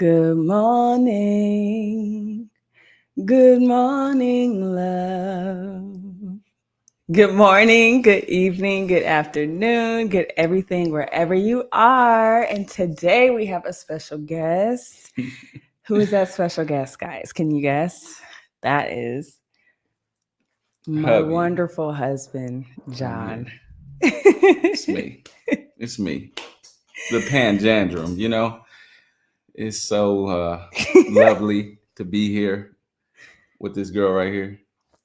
Good morning. Good morning, love. Good morning, good evening, good afternoon, good everything wherever you are. And today we have a special guest. Who is that special guest, guys? Can you guess? That is my Hubby. wonderful husband, John. It's me. It's me. The Panjandrum, It's so lovely to be here with this girl right here.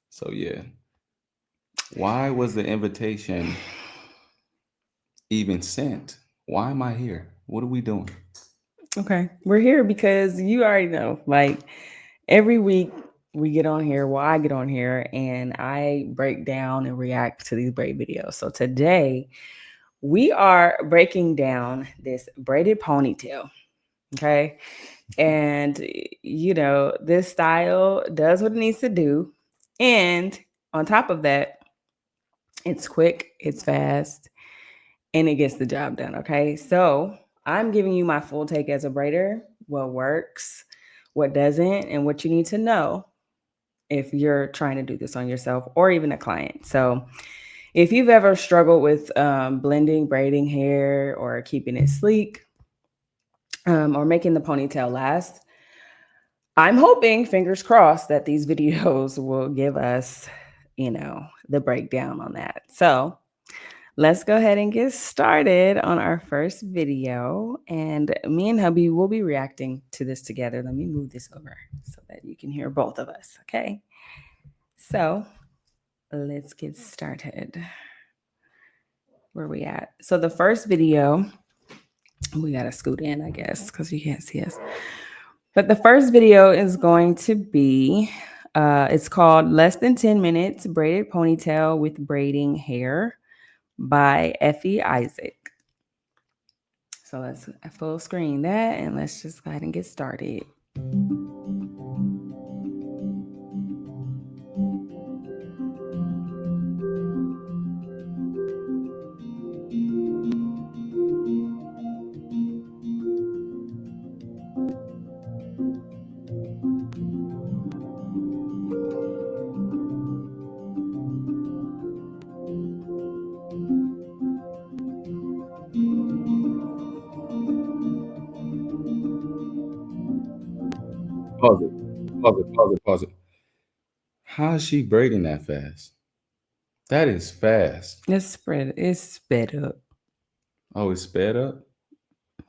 So yeah. Why was the invitation even sent? Why am I here? What are we doing? Okay. We're here because you already know, like every week we get on here, well, I get on here and I break down and react to these braid videos. So today we are breaking down this braided ponytail. Okay. And, this style does what it needs to do. And on top of that, it's quick, it's fast, and it gets the job done. Okay. So I'm giving you my full take as a braider, what works, what doesn't, and what you need to know if you're trying to do this on yourself or even a client. So if you've ever struggled with blending, braiding hair or keeping it sleek or making the ponytail last, I'm hoping, fingers crossed, that these videos will give us, the breakdown on that. So let's go ahead and get started on our first video. And me and hubby will be reacting to this together. Let me move this over so that you can hear both of us. Okay. So let's get started. Where we at? So the first video, we got to scoot in, I guess, because you can't see us. But the first video is going to be, it's called Less Than 10 Minutes Braided Ponytail with Braiding Hair by Effie Isaac. So let's full screen that and let's just go ahead and get started. Pause it. Pause it. Pause it. Pause it. How is she braiding that fast? That is fast. It's sped up. Oh, it's sped up?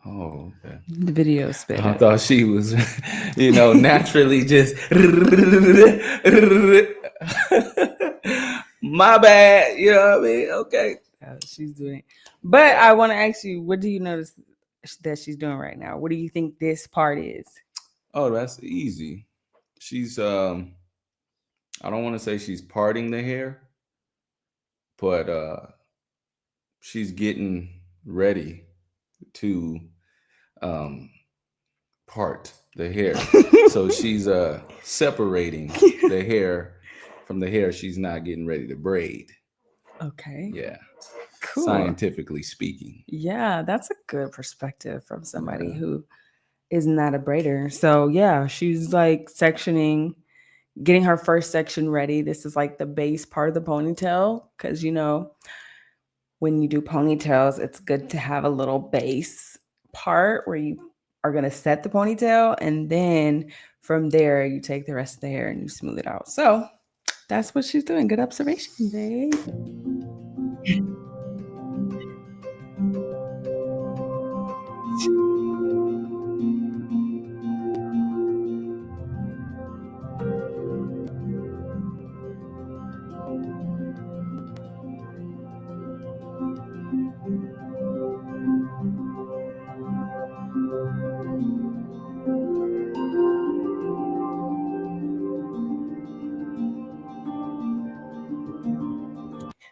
Oh, okay. The video sped I up. thought she was, naturally just. My bad. You know what I mean? Okay. She's doing it. But I want to ask you, what do you notice that she's doing right now? What do you think this part is? Oh, that's easy. She's I don't want to say she's parting the hair, but she's getting ready to um part the hair. So she's separating the hair from the hair she's not getting ready to braid. Okay. Yeah. Cool. Scientifically speaking. Yeah, that's a good perspective from somebody Yeah. who is not a braider. So yeah, she's like sectioning, getting her first section ready. This is like the base part of the ponytail because when you do ponytails, it's good to have a little base part where you are going to set the ponytail, and then from there you take the rest of the hair and you smooth it out. So that's what she's doing. Good observation, babe.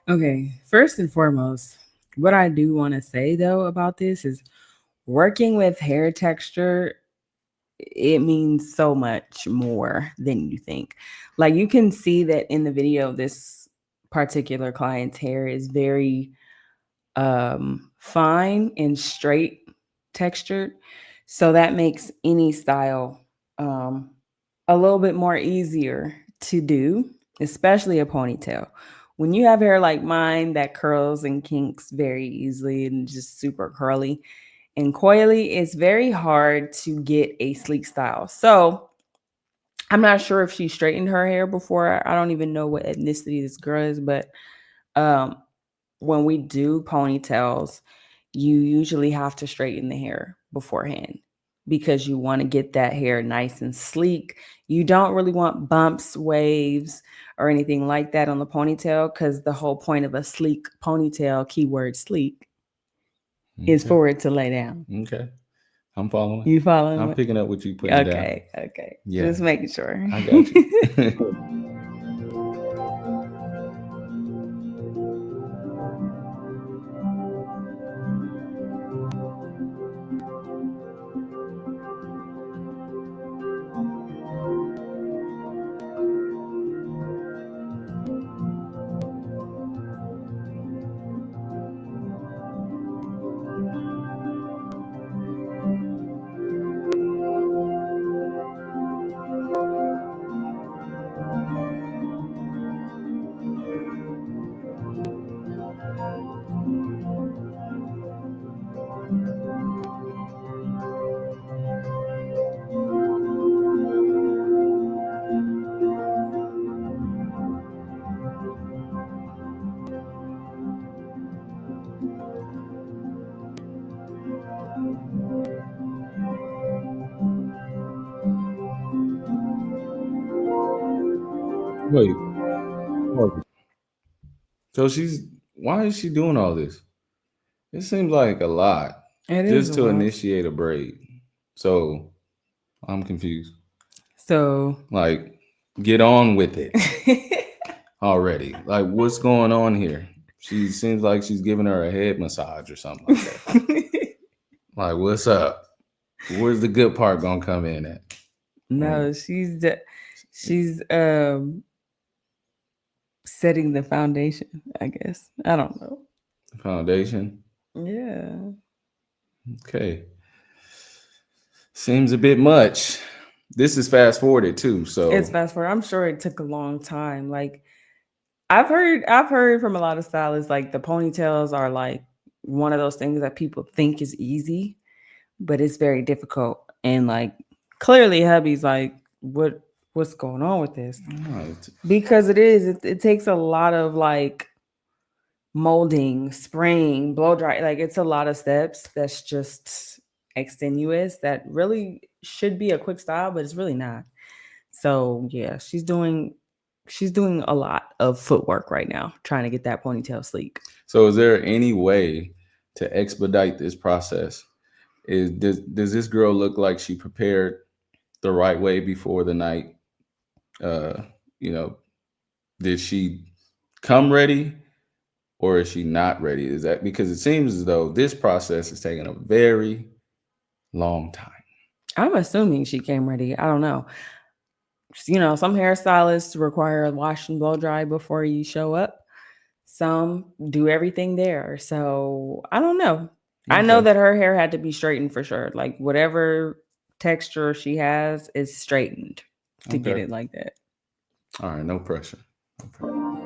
Okay, first and foremost, what I do want to say though about this is working with hair texture, it means so much more than you think. Like you can see that in the video, this particular client's hair is very fine and straight textured. So that makes any style um, a little bit more easier to do, especially a ponytail. When you have hair like mine that curls and kinks very easily and just super curly and coily, it's very hard to get a sleek style. So I'm not sure if she straightened her hair before. I don't even know what ethnicity this girl is, but um, when we do ponytails, you usually have to straighten the hair beforehand because you want to get that hair nice and sleek. You don't really want bumps, waves, or anything like that on the ponytail because the whole point of a sleek ponytail, keyword sleek, is Okay. for it to lay down. Okay. I'm following. You following I'm what? picking up what you putting down. Okay, okay. Yeah, Just making sure. I got you. Wait, pause it. So she's why is she doing all this? It seems like a lot It is just a to lot. initiate a braid. So I'm confused. So Like, get on with it already. Like, what's going on here? She seems like she's giving her a head massage or something like that. Like, what's up? Where's the good part gonna come in at? And no, she's setting the foundation, I guess. I don't know. foundation. Yeah. Okay. Seems a bit much. This is fast forwarded too, It's so fast forward. I'm sure it took a long time. Like I've heard from a lot of stylists like the ponytails are like one of those things that people think is easy, but it's very difficult. And like clearly hubby's like, what's going on with this? no, Because it is, it takes a lot of like molding, spraying, blow dry. Like it's a lot of steps that's just extenuous that really should be a quick style, but it's really not. So yeah, she's doing a lot of footwork right now, trying to get that ponytail sleek. so is there any way to expedite this process? Does this girl look like she prepared the right way before the night? Uh, you know, did she come ready or is she not ready? Is that because it seems as though this process is taking a very long time? I'm assuming she came ready. I don't know. Some hairstylists require a wash and blow dry before you show up. Some do everything there. So I don't know. I know Okay. that her hair had to be straightened for sure. Like whatever texture she has is straightened to get Okay. it like that. All right. No pressure. No pressure.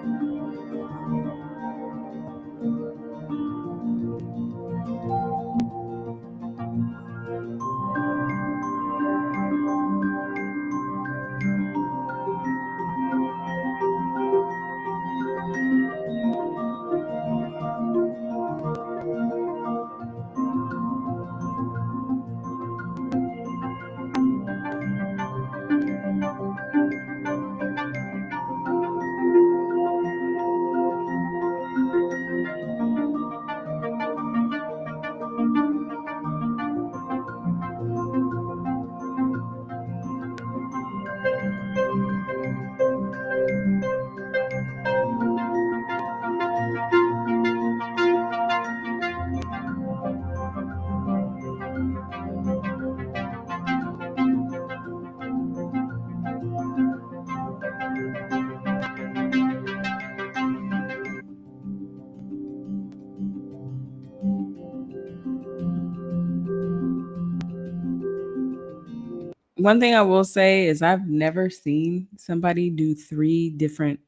one thing I will say is I've never seen somebody do three different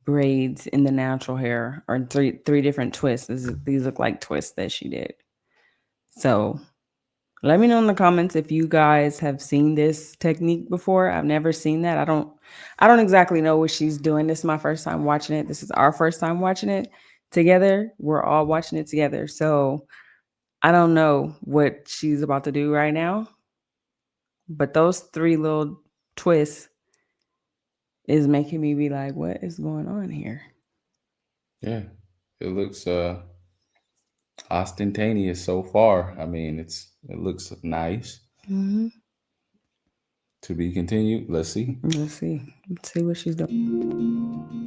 braids in the natural hair or three different twists. These look like twists that she did. So let me know in the comments if you guys have seen this technique before. I've never seen that. I don't exactly know what she's doing. This is my first time watching it. This is our first time watching it together. We're all watching it together. So I don't know what she's about to do right now. But those three little twists is making me be like, what is going on here? Yeah, it looks ostentatious so far. I mean, it looks nice. Hmm. To be continued. Let's see. Let's see. Let's see what she's doing.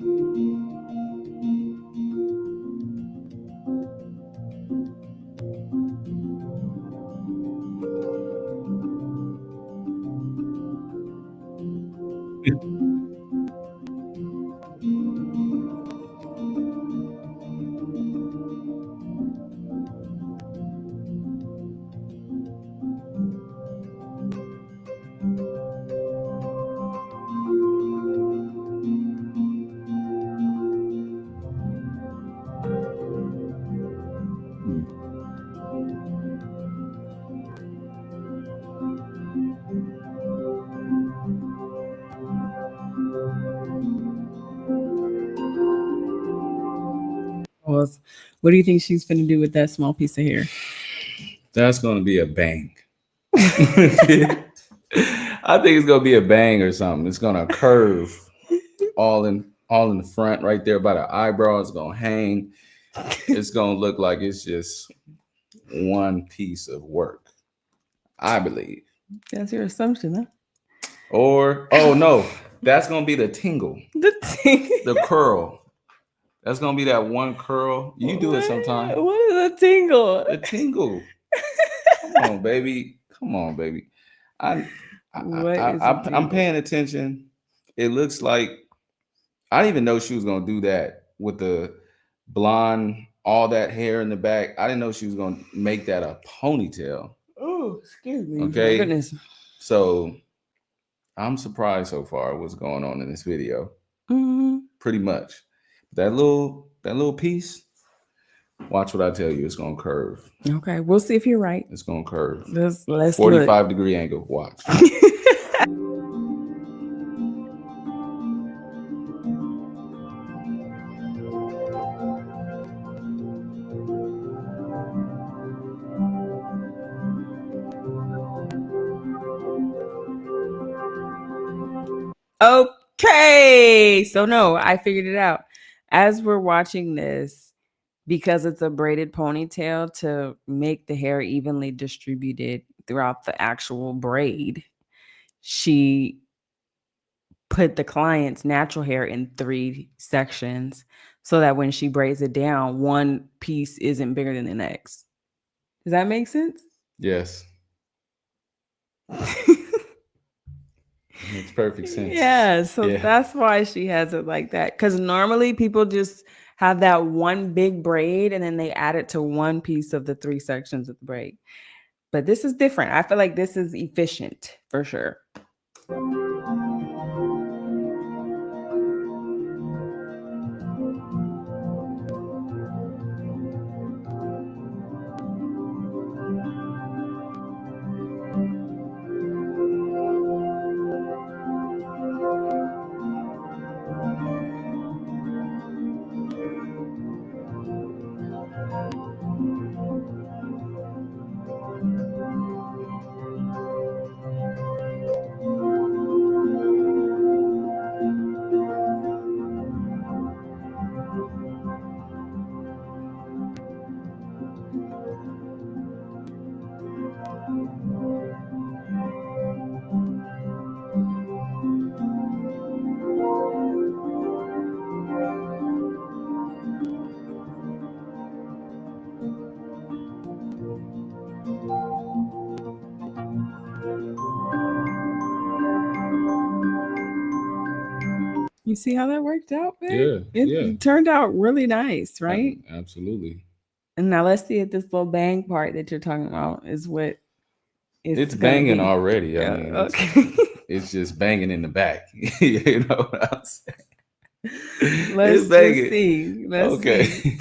Well, what do you think she's going to do with that small piece of hair? That's gonna be a bang. I think it's gonna be a bang or something. It's gonna curve all in the front right there by the eyebrow. It's gonna hang. It's gonna look like it's just one piece of work. I believe. That's your assumption, huh? Or oh no, that's gonna be the tingle, The ting- the curl. That's gonna be that one curl. You do it sometime. what is a tingle? The tingle. Come on, baby. Come on, baby. I, What is a I'm tingle? paying attention. It looks like I didn't even know she was gonna do that with the blonde, all that hair in the back. I didn't know she was gonna make that a ponytail. Oh, excuse me. My Okay, goodness. so I'm surprised so far what's going on in this video. Hmm. Pretty much that little piece. Watch what I tell you. It's gonna curve. Okay, we'll see if you're right. It's gonna curve. Let's look. 45-degree angle. Watch. Okay, so no, I figured it out. As we're watching this, because it's a braided ponytail to make the hair evenly distributed throughout the actual braid, she put the client's natural hair in three sections so that when she braids it down, one piece isn't bigger than the next. Does that make sense? Yes, makes perfect sense. Yeah, so Yeah. that's why she has it like that. Because normally people just have that one big braid and then they add it to one piece of the three sections of the braid. But this is different. I feel like this is efficient for sure. You see how that worked out, babe? Yeah. It, Yeah. it turned out really nice, right? Absolutely. And now let's see if this little bang part that you're talking about is what. It's It's gonna banging be. already. I Yeah, mean, okay. it's just banging in the back. You know what I'm saying? It's Let's just banging. see. Let's Okay. see.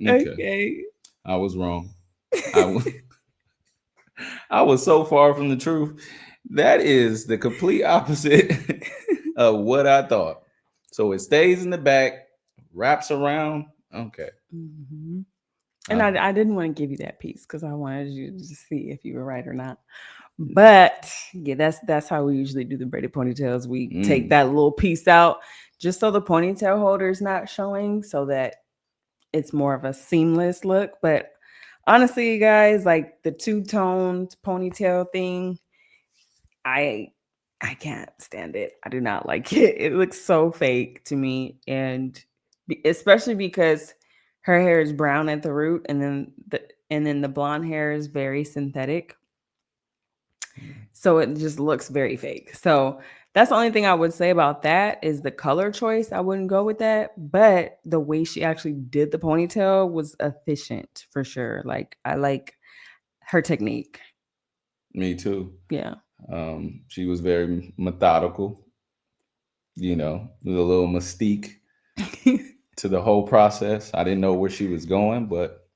Okay. Okay. I was wrong. I was I was so far from the truth. That is the complete opposite of what I thought. So it stays in the back, wraps around. Okay. hmm And I, I didn't want to give you that piece because I wanted you to just see if you were right or not. But yeah, that's how we usually do the braided ponytails. We take mm, that little piece out just so the ponytail holder is not showing, so that it's more of a seamless look. But honestly, you guys, like the two-toned ponytail thing, I I can't stand it. I do not like it. It looks so fake to me, and especially because her hair is brown at the root, and then the blonde hair is very synthetic, so it just looks very fake. So that's the only thing I would say about that is the color choice. I wouldn't go with that, but the way she actually did the ponytail was efficient for sure. Like I like her technique. me too. Yeah. She was very methodical, with a little mystique to the whole process. I didn't know where she was going, but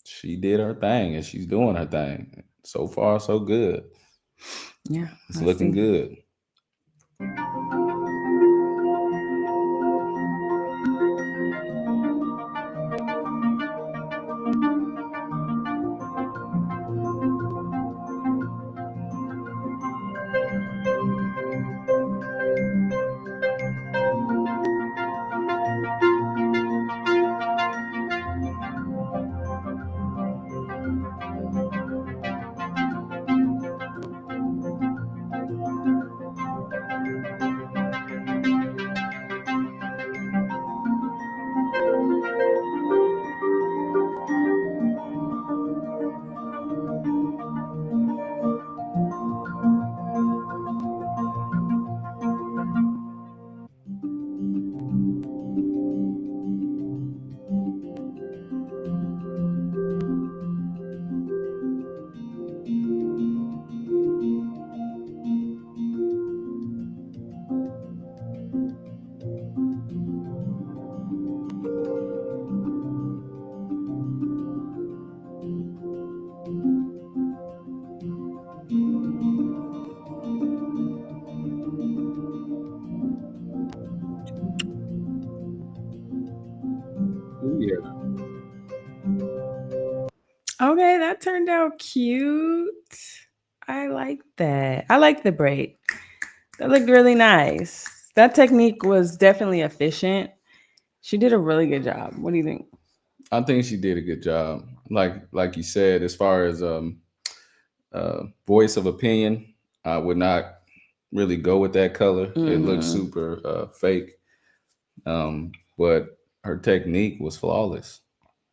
she did her thing and she's doing her thing. So far, so good. Yeah, It's let's looking see. good. Ooh, yeah. Okay, that turned out cute. I like that. I like the braid. That looked really nice. That technique was definitely efficient. She did a really good job. What do you think? I think she did a good job. Like you said, as far as voice of opinion, I would not really go with that color. It looks Mm-hmm. super fake. But her technique was flawless.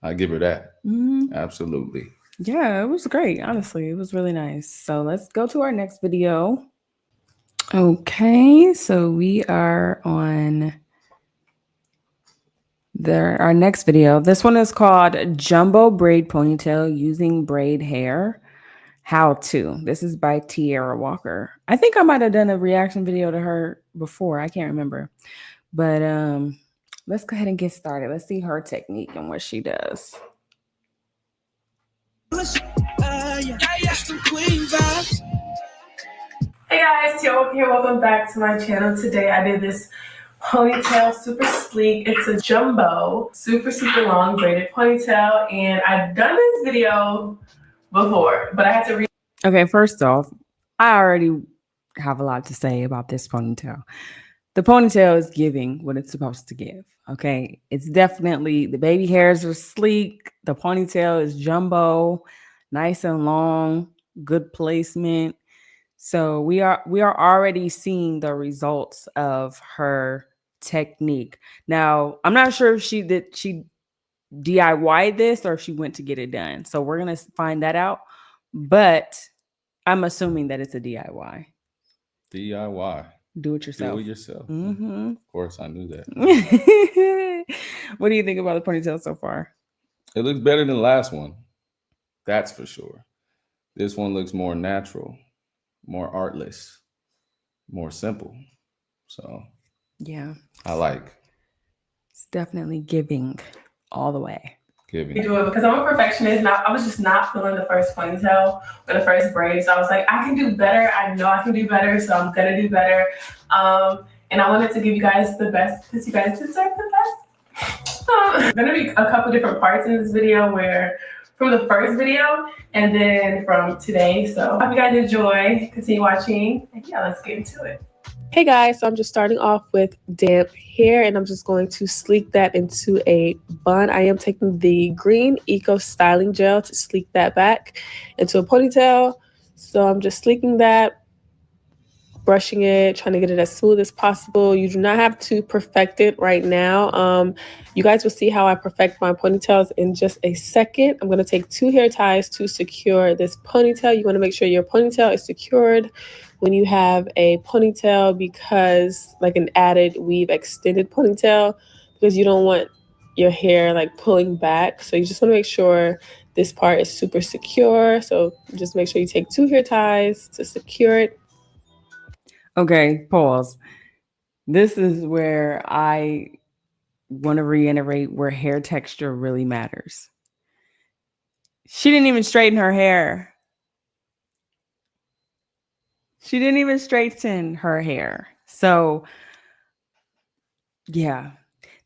I give her that. Mm-hmm. Absolutely. Yeah, it was great. Honestly, it was really nice. So let's go to our next video. Okay, so we are on our next video. This one is called Jumbo Braid Ponytail Using Braid Hair. How to. This is by Tierra Walker. I think I might have done a reaction video to her before. I can't remember. But let's go ahead and get started. Let's see her technique and what she does. Hey guys, Tio here. Welcome back to my channel. Today I did this ponytail, super sleek. It's a jumbo, super long braided ponytail, and I've done this video before, but I had to Okay, first off, I already have a lot to say about this ponytail. The ponytail is giving what it's supposed to give. Okay, it's definitely the baby hairs are sleek. The ponytail is jumbo, nice and long, good placement. So we are already seeing the results of her technique. Now, I'm not sure if she DIY this or if she went to get it done. So we're going to find that out. But I'm assuming that it's a DIY. DIY. Do it Do yourself. it yourself. Mm-hmm. Of course, I knew that. What do you think about the ponytail so far? It looks better than the last one. That's for sure. This one looks more natural, more artless, more simple. So Yeah, I like it's definitely giving all the way. giving. Do it because I'm a perfectionist. Now I was just not feeling the first ponytail or the first braid, so I was like, I can do better. I know I can do better, so I'm gonna do better. And I wanted to give you guys the best because you guys deserve the best. Gonna be a couple different parts in this video where from the first video and then from today. So hope you guys enjoy. Continue watching. And yeah, let's get into it. Hey guys, so I'm just starting off with damp hair and I'm just going to sleek that into a bun. I am taking the green Eco Styling Gel to sleek that back into a ponytail. So I'm just sleeking that, brushing it, trying to get it as smooth as possible. You do not have to perfect it right now. You guys will see how I perfect my ponytails in just a second. I'm going to take 2 hair ties to secure this ponytail. You want to make sure your ponytail is secured when you have a ponytail, because like an added weave extended ponytail, because you don't want your hair like pulling back. So you just want to make sure this part is super secure. So just make sure you take 2 hair ties to secure it. Okay, pause. This is where I want to reiterate where hair texture really matters. She didn't even straighten her hair. She didn't even straighten her hair. So, yeah.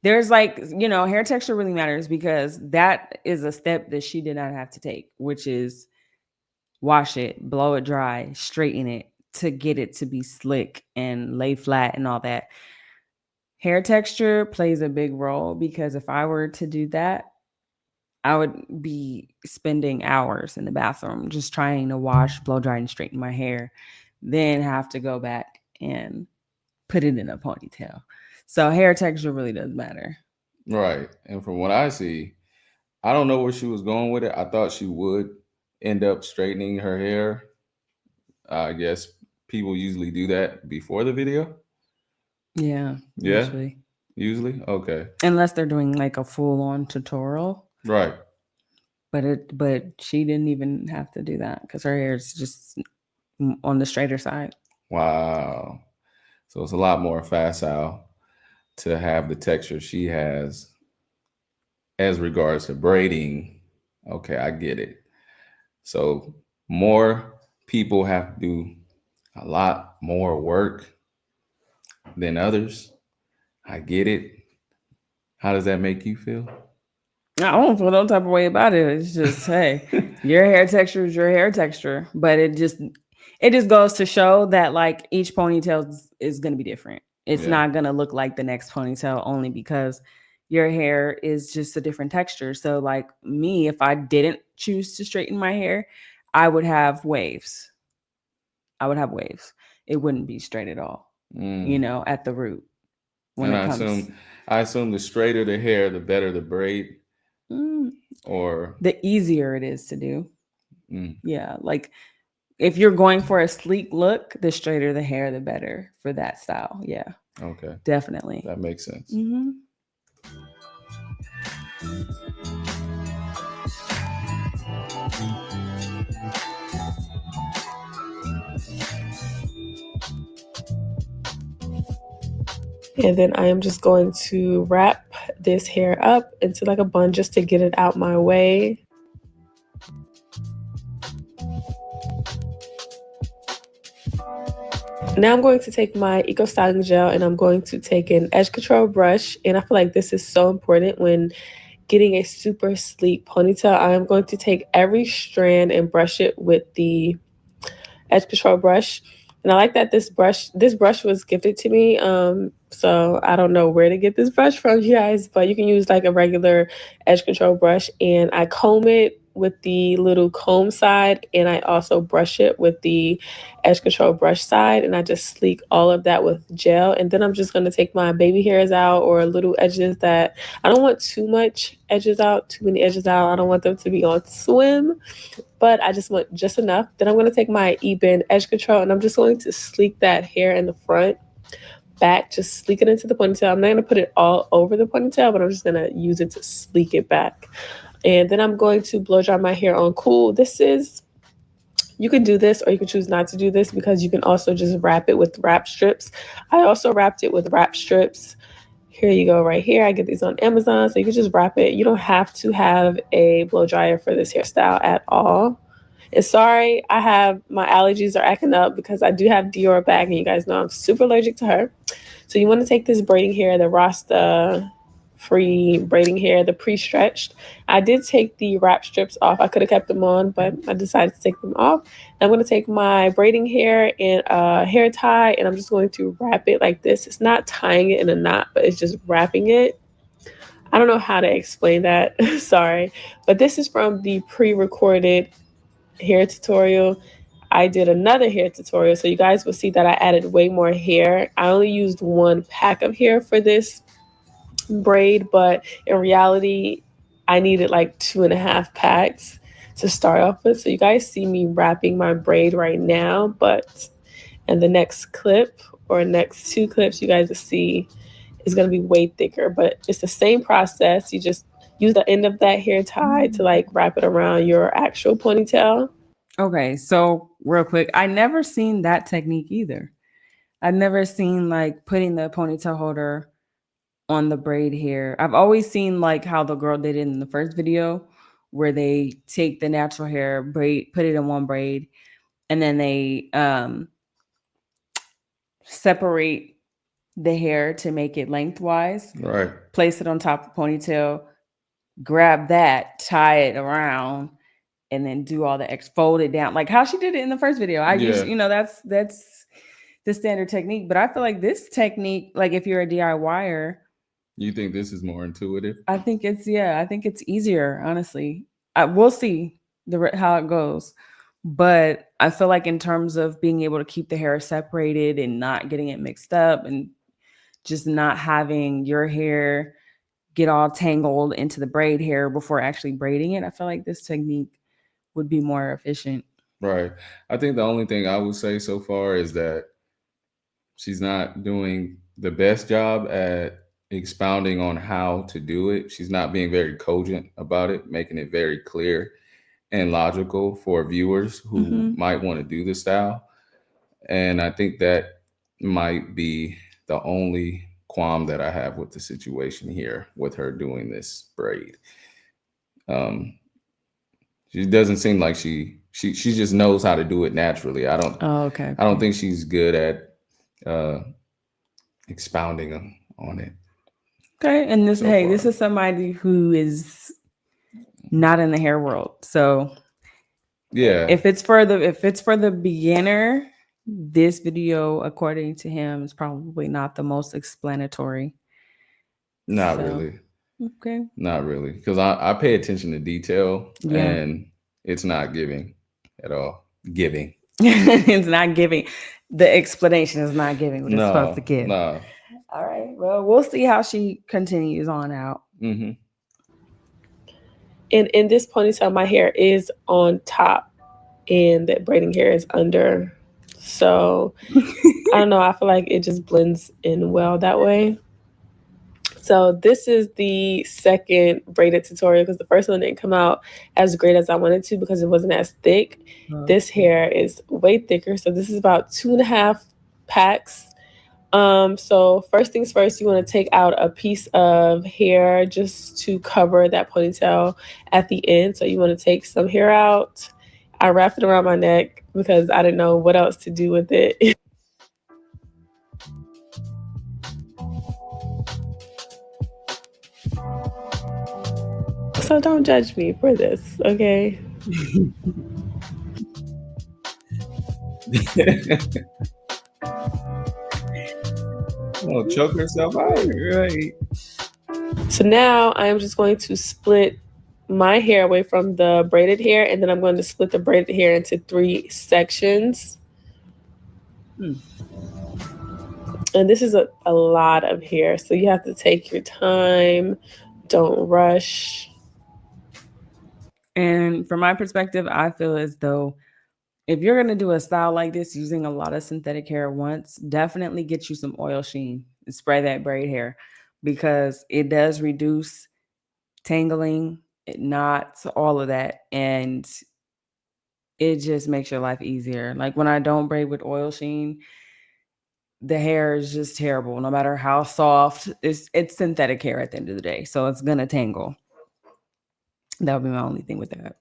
There's like, hair texture really matters because that is a step that she did not have to take, which is wash it, blow it dry, straighten it to get it to be slick and lay flat and all that. Hair texture plays a big role because if I were to do that, I would be spending hours in the bathroom just trying to wash, blow dry, and straighten my hair, then have to go back and put it in a ponytail. So hair texture really does matter. Right. And from what I see, I don't know where she was going with it. I thought she would end up straightening her hair. I guess people usually do that before the video. Yeah, Yeah, usually. usually. Okay. Unless they're doing like a full-on tutorial. Right. But she didn't even have to do that because her hair is just on the straighter side. Wow. So it's a lot more facile to have the texture she has as regards to braiding. Okay, I get it. So more people have to do a lot more work than others. I get it. How does that make you feel? I don't feel no type of way about it. It's just, hey, your hair texture is your hair texture. But it just goes to show that like each ponytail is going to be different. It's Yeah. not going to look like the next ponytail only because your hair is just a different texture. So like me, if I didn't choose to straighten my hair, I would have waves. It wouldn't be straight at all, at the root when And it comes. I assume the straighter the hair, the better the braid. Or the easier it is to do. mm, Yeah, like if you're going for a sleek look, the straighter the hair, the better for that style. Yeah, okay, definitely. that makes sense. Mm-hmm. And then I am just going to wrap this hair up into like a bun just to get it out my way. Now I'm going to take my Eco Styling Gel and I'm going to take an edge control brush. And I feel like this is so important when getting a super sleek ponytail. I am going to take every strand and brush it with the edge control brush. And I like that this brush was gifted to me. So I don't know where to get this brush from, you guys, but you can use like a regular edge control brush. And I comb it with the little comb side, and I also brush it with the edge control brush side, and I just sleek all of that with gel. And then I'm just going to take my baby hairs out, or little edges that I don't want too much edges out, too many edges out. I don't want them to be on swim, but I just want just enough. Then I'm going to take my E-bend edge control, and I'm just going to sleek that hair in the front back, just sleek it into the ponytail. I'm not going to put it all over the ponytail, but I'm just going to use it to sleek it back. And then I'm going to blow dry my hair on cool. You can do this, or you can choose not to do this, because you can also just wrap it with wrap strips. I also wrapped it with wrap strips. Here you go, right here. I get these on Amazon, so you can just wrap it. You don't have to have a blow dryer for this hairstyle at all. And sorry, my allergies are acting up because I do have Dior back, and you guys know I'm super allergic to her. So you want to take this braiding hair, the Rasta free braiding hair, the pre-stretched. I did take the wrap strips off. I could have kept them on, but I decided to take them off. And I'm going to take my braiding hair and hair tie, and I'm just going to wrap it like this. It's not tying it in a knot, but it's just wrapping it. I don't know how to explain that. Sorry. But this is from the pre-recorded hair tutorial. I did another hair tutorial, so you guys will see that I added way more hair. I only used one pack of hair for this braid, but in reality, I needed like 2.5 packs to start off with. So you guys see me wrapping my braid right now, but in the next clip or next 2 clips, you guys will see it's going to be way thicker, but it's the same process. You just use the end of that hair tie to like wrap it around your actual ponytail. Okay, so real quick, I never seen that technique either. I've never seen like putting the ponytail holder on the braid hair. I've always seen like how the girl did it in the first video, where they take the natural hair, braid, put it in one braid, and then they separate the hair to make it lengthwise. Right. Place it on top of the ponytail, grab that, tie it around, and then do all the fold it down, like how she did it in the first video. I use, that's the standard technique. But I feel like this technique, like if you're a DIYer, you think this is more intuitive? I think it's easier, honestly. We'll see how it goes. But I feel like in terms of being able to keep the hair separated and not getting it mixed up, and just not having your hair get all tangled into the braid hair before actually braiding it, I feel like this technique would be more efficient. Right. I think the only thing I would say so far is that she's not doing the best job at expounding on how to do it. She's not being very cogent about it, making it very clear and logical for viewers who might want to do the style. And I think that might be the only qualm that I have with the situation here with her doing this braid. She doesn't seem like she just knows how to do it naturally. I don't think she's good at expounding on it. Okay, and this this is somebody who is not in the hair world, so yeah, if it's for the beginner, this video, according to him, is probably not the most explanatory. Not really. Okay. Not really, because I pay attention to detail, and it's not giving at all. Giving. It's not giving. The explanation is not giving what it's supposed to give. No. All right. Well, we'll see how she continues on out. And in this ponytail, my hair is on top, and that braiding hair is under. So I don't know. I feel like it just blends in well that way. So this is the second braided tutorial, because the first one didn't come out as great as I wanted to because it wasn't as thick. This hair is way thicker. So this is about 2.5 packs. So first things first, you want to take out a piece of hair just to cover that ponytail at the end. So you want to take some hair out. I wrapped it around my neck because I didn't know what else to do with it. So don't judge me for this, okay? Oh, choke herself out. Right. So now I'm just going to split my hair away from the braided hair, and then I'm going to split the braided hair into 3 sections. And this is a lot of hair, so you have to take your time. Don't rush. And from my perspective, I feel as though if you're going to do a style like this using a lot of synthetic hair at once, definitely get you some oil sheen and spray that braid hair, because it does reduce tangling, it knots, all of that. And it just makes your life easier. Like when I don't braid with oil sheen, the hair is just terrible. No matter how soft, it's synthetic hair at the end of the day, so it's gonna tangle. That would be my only thing with that.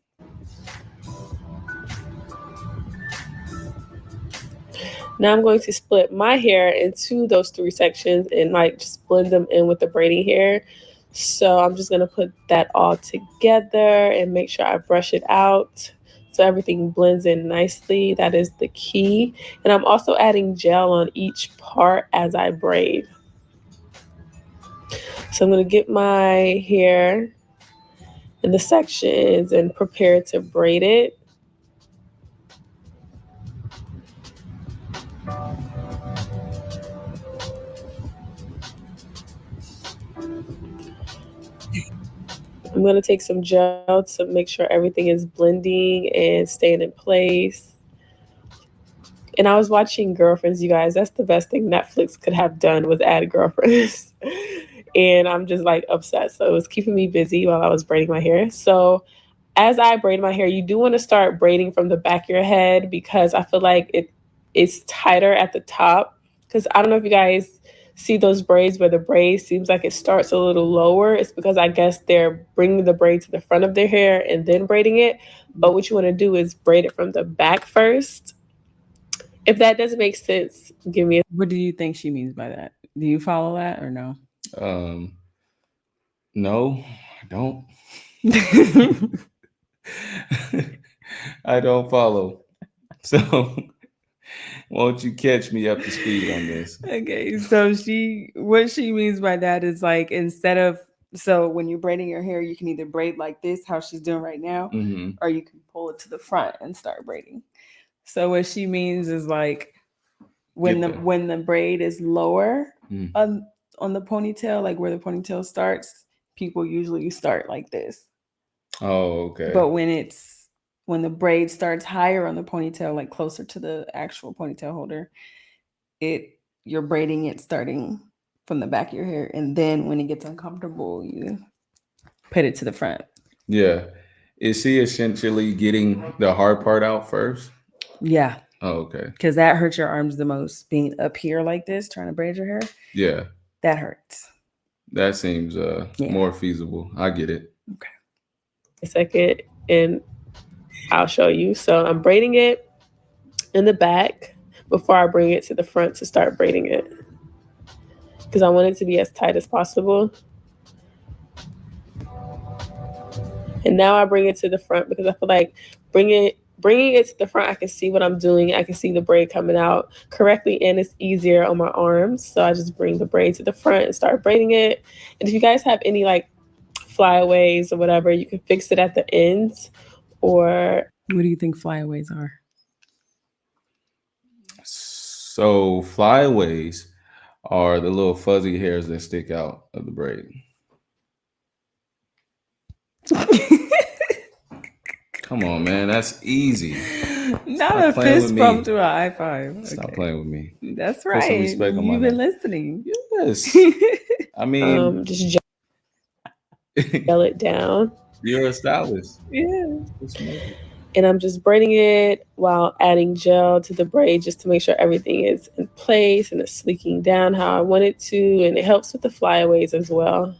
Now I'm going to split my hair into those 3 sections and like just blend them in with the braiding hair. So I'm just going to put that all together and make sure I brush it out so everything blends in nicely. That is the key. And I'm also adding gel on each part as I braid. So I'm going to get my hair in the sections and prepare to braid it. I'm going to take some gel to make sure everything is blending and staying in place. And I was watching Girlfriends, you guys. That's the best thing Netflix could have done, was add Girlfriends. And I'm just like obsessed. So it was keeping me busy while I was braiding my hair. So as I braid my hair, you do want to start braiding from the back of your head, because I feel like it's tighter at the top. Because I don't know if you guys see those braids where the braid seems like it starts a little lower. It's because I guess they're bringing the braid to the front of their hair and then braiding it. But what you want to do is braid it from the back first. If that doesn't make sense, give me a... What do you think she means by that? Do you follow that or no? No, I don't. I don't follow. So won't you catch me up to speed on this? Okay, so what she means by that is like, instead of, so when you're braiding your hair, you can either braid like this, how she's doing right now, or you can pull it to the front and start braiding. So what she means is like when the braid is lower on the ponytail, like where the ponytail starts, people usually start like this. Oh, okay. But when the braid starts higher on the ponytail, like closer to the actual ponytail holder, you're braiding it starting from the back of your hair, and then when it gets uncomfortable, you put it to the front. Yeah. Is she essentially getting the hard part out first? Yeah. Oh, okay. Because that hurts your arms the most, being up here like this, trying to braid your hair. Yeah. That hurts. That seems more feasible. I get it. Okay. A second, and I'll show you. So I'm braiding it in the back before I bring it to the front to start braiding it, because I want it to be as tight as possible. And now I bring it to the front because I feel like bringing it to the front, I can see what I'm doing. I can see the braid coming out correctly, and it's easier on my arms. So I just bring the braid to the front and start braiding it. And if you guys have any like flyaways or whatever, you can fix it at the ends. Or what do you think flyaways are? So flyaways are the little fuzzy hairs that stick out of the braid. Come on, man, that's easy. Not a fist bump to an high five. Stop playing with me. That's right. Put some respect on my You've been name. listening. Yes. I mean, just gel it down. You're a stylist. Yeah. And I'm just braiding it while adding gel to the braid, just to make sure everything is in place and it's sleeking down how I want it to. And it helps with the flyaways as well.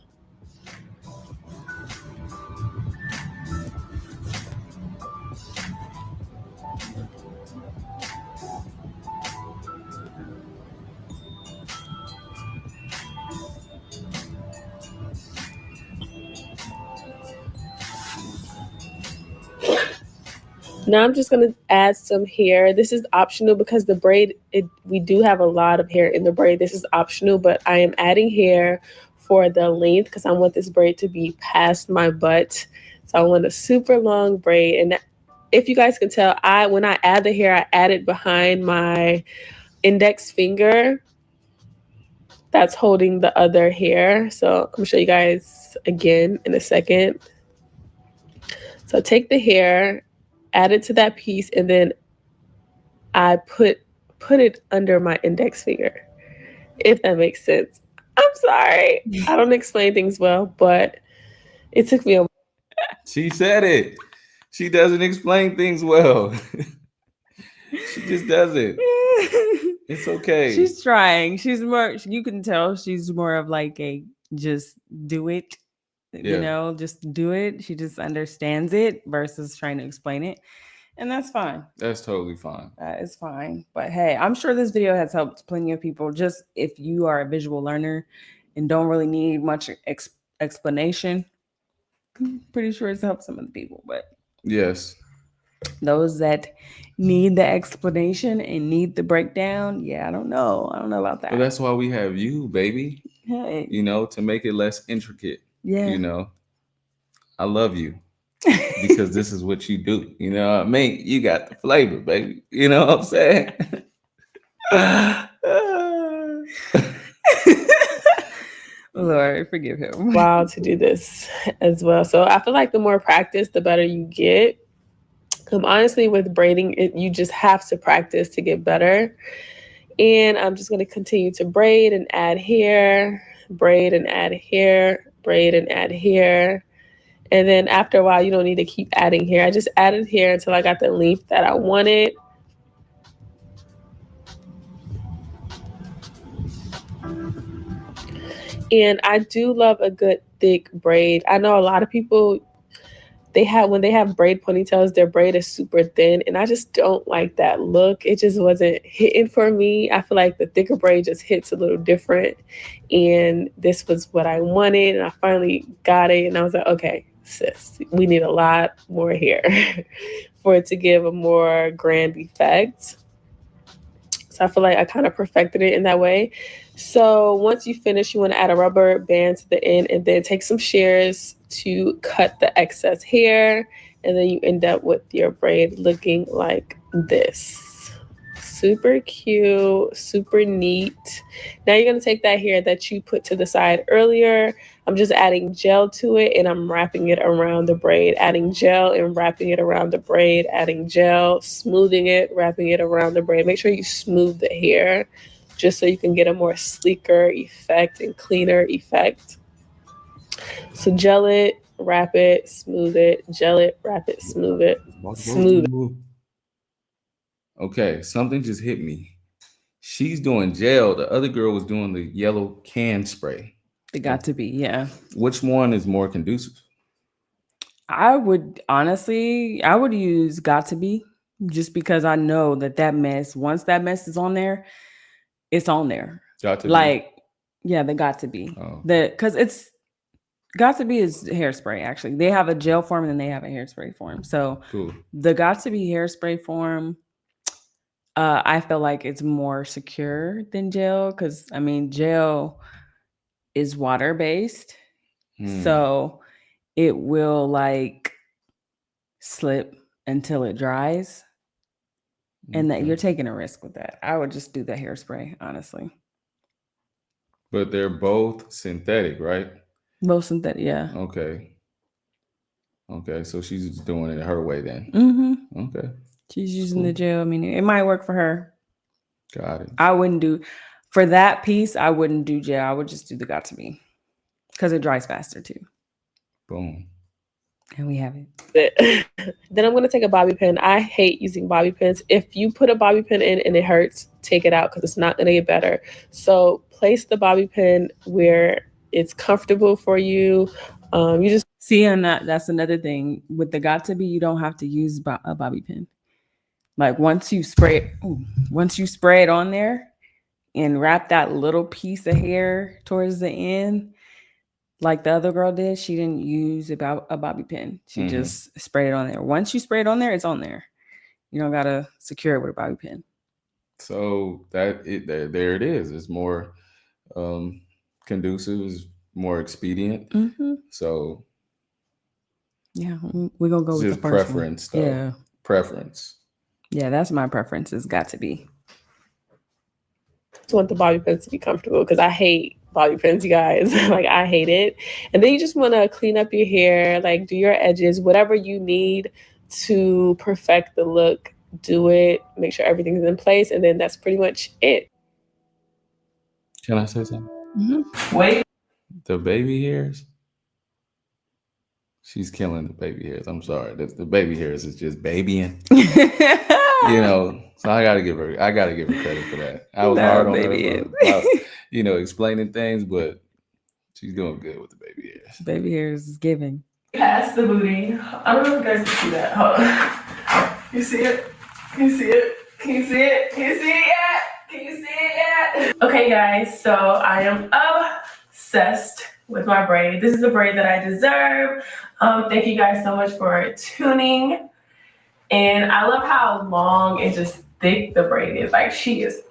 Now I'm just going to add some hair. This is optional because the braid, we do have a lot of hair in the braid. This is optional, but I am adding hair for the length because I want this braid to be past my butt So I want a super long braid. And if you guys can tell, when I add the hair, I add it behind my index finger that's holding the other hair. So I'm gonna show you guys again in a second. So take the hair, add it to that piece, and then I put it under my index finger, if that makes sense. I'm sorry. I don't explain things well, but it took me a She said it. She doesn't explain things well. She just does it. It's okay. She's trying. She's more, you can tell she's more of like a just do it, Yeah. just do it. She just understands it versus trying to explain it. And that's fine. That's totally fine. That is fine. But hey, I'm sure this video has helped plenty of people. Just if you are a visual learner and don't really need much explanation, I'm pretty sure it's helped some of the people. But Yes. those that need the explanation and need the breakdown, yeah, I don't know. I don't know about that. But that's why we have you, baby. Hey. To make it less intricate. Yeah. I love you because this is what you do. You know what I mean? You got the flavor, baby. You know what I'm saying? Lord, forgive him. while to do this as well. So I feel like the more practice, the better you get. Honestly, with braiding, you just have to practice to get better. And I'm just going to continue to braid and add here, braid and add here, braid and add here. And then after a while, you don't need to keep adding here. I just added here until I got the length that I wanted. And I do love a good thick braid. I know a lot of people, when they have braid ponytails, their braid is super thin, and I just don't like that look. It just wasn't hitting for me. I feel like the thicker braid just hits a little different, and this was what I wanted, and I finally got it, and I was like, okay, sis, we need a lot more here for it to give a more grand effect. So I feel like I kind of perfected it in that way. So once you finish, you want to add a rubber band to the end and then take some shears to cut the excess hair. And then you end up with your braid looking like this. Super cute, super neat. Now you're going to take that hair that you put to the side earlier. I'm just adding gel to it and I'm wrapping it around the braid, adding gel and wrapping it around the braid, adding gel, smoothing it, wrapping it around the braid. Make sure you smooth the hair just so you can get a more sleeker effect and cleaner effect. So gel it, wrap it, smooth it, gel it, wrap it, smooth it, smooth it. Okay, something just hit me. She's doing gel. The other girl was doing the yellow can spray. It got to be, yeah. Which one is more conducive? I would use got to be, just because I know that mess, once that mess is on there, it's on there. Got to like, be. Yeah, they got to be. Oh. Because it's got to be is hairspray, actually. They have a gel form and then they have a hairspray form. So cool. The got to be hairspray form, I feel like it's more secure than gel because, I mean, gel is water based. So it will like slip until it dries. And that you're taking a risk with that. I would just do the hairspray, honestly. But they're both synthetic, right? Both synthetic, yeah. Okay. So she's doing it her way then. Mm-hmm. Okay. She's using the gel. I mean, it might work for her. Got it. I wouldn't do, for that piece, I wouldn't do gel. I would just do the got to be because it dries faster too. Boom. And we have it. Then I'm going to take a bobby pin. I hate using bobby pins. If you put a bobby pin in and it hurts, take it out because it's not going to get better. So place the bobby pin where it's comfortable for you. You just see, and that's another thing with the got to be. You don't have to use a bobby pin. Like once you spray it on there and wrap that little piece of hair towards the end, like the other girl did, she didn't use a bobby pin. She just sprayed it on there. Once you spray it on there, it's on there. You don't gotta secure it with a bobby pin. So there it is. It's more conducive, it's more expedient. So Yeah, we're gonna go It's with the just first preference, one. though. Yeah, Preference. yeah, that's my preference. It's got to be. Just want the bobby pins to be comfortable because I hate bobby pins, you guys. Like I hate it. And then you just want to clean up your hair, like do your edges, whatever you need to perfect the look. Do it. Make sure everything's in place, and then that's pretty much it. Can I say something? Mm-hmm. Wait. The baby hairs. She's killing the baby hairs. I'm sorry. The baby hairs is just babying. You know, so I gotta give her credit for that. I was hard on her for explaining things, but she's doing good with the baby hairs. Baby hairs is giving. Past the booty. I don't know if you guys can see that. Hold on. You see it? Can you see it? Can you see it? Can you see it yet? Can you see it yet? Okay, guys, so I am obsessed with my braid. This is the braid that I deserve. Thank you guys so much for tuning. And I love how long and just thick the braid is. Like, she is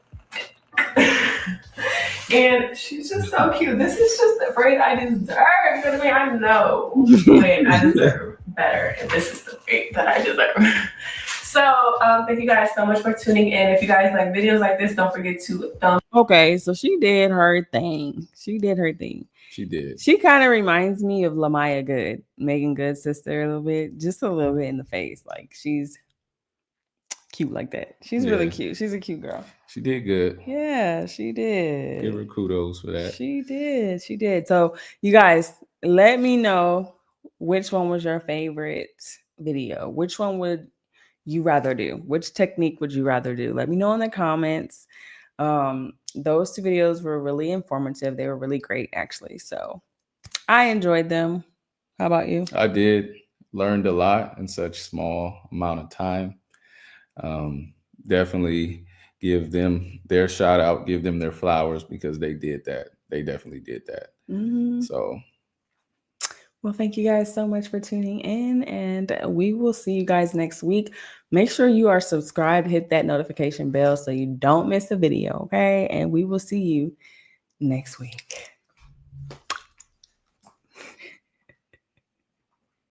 and she's just so cute. This is just the braid I deserve. You know what I mean? I know when I deserve better, and this is the braid that I deserve. So thank you guys so much for tuning in. If you guys like videos like this, don't forget to Okay, so she did her thing. She did her thing. She did. She kind of reminds me of Lamaya Good, Megan Good's sister, a little bit, just a little bit in the face. Like she's cute like that. She's really cute. She's a cute girl. She did good. Yeah, she did. Give her kudos for that. She did. She did. So you guys, let me know which one was your favorite video. Which one would you rather do? Which technique would you rather do? Let me know in the comments. Those two videos were really informative. They were really great, actually. So I enjoyed them. How about you? I did. Learned a lot in such small amount of time. Definitely give them their shout out, give them their flowers because they did that. They definitely did that. Mm-hmm. So, well, thank you guys so much for tuning in, and we will see you guys next week. Make sure you are subscribed, hit that notification bell so you don't miss a video, okay? And we will see you next week.